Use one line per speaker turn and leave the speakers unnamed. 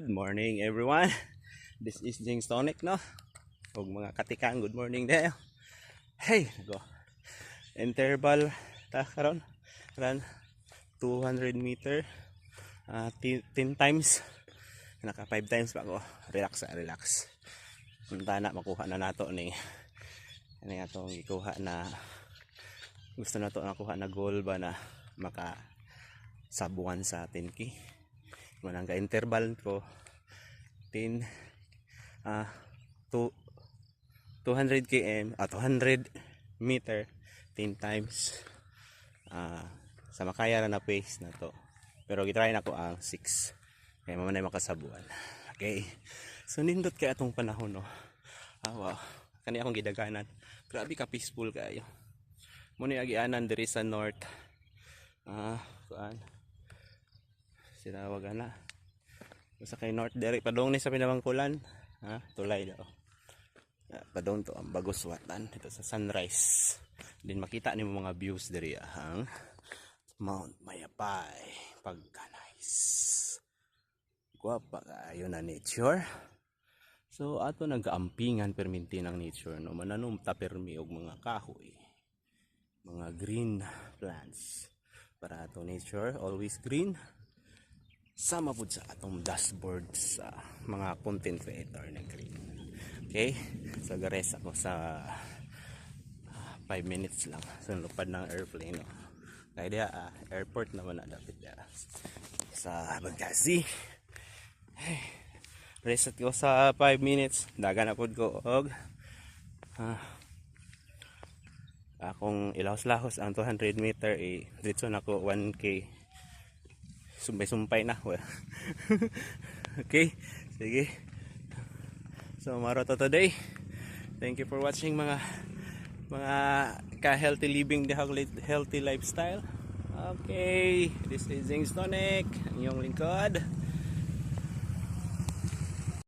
Good morning everyone. This is Jing Stonic, no? Ug mga katikang, good morning dayo. Hey, go. Interval ta karon. Run 200 meter 10 times. Naka 5 times pa ko. Relax. Punta na makuha na nato ni atong ikuha na gusto na to nakuha na goal ba na maka sabuan sa 10K. Manang ka interval ko 10 200 km 200 meter 10 times sa makaya na pace na to, pero gitry na ko ang 6 kaya mamanay makasabuan. Okay, so nindot kay atong panahon, no? Wow, kani akong gidaganan, grabe ka peaceful kayo mo ni agianan diri sa north. Kuan sila wag na sa kay north diri padong ni sa pinamangkulan, tulay daw. Padong to ang Bagoswatan dito sa sunrise. Din makita nimo mga views diri ang Mount Mayapay. Pagka nice. Guwapa kayo na nature. So ato nagaampingan perminti ng nature, no? Mananom ta permi og mga kahoy, mga green plants para ato nature always green. Sama po sa atong dashboard sa mga content creator na green. Okay, so gares ako sa 5 minutes lang sa lupad ng airplane, no? Kaya dia airport naman na dapat dia sa Bangkasi. Hey, reset ko sa 5 minutes, daga na pod ko og akong ilahos-lahos ang 200 meter dito na ko 1K. Sumpay na. Okay, sige. So maro to today. Thank you for watching mga ka-healthy living, the healthy lifestyle. Okay, this is Zing Stonic, ang iyong lingkod.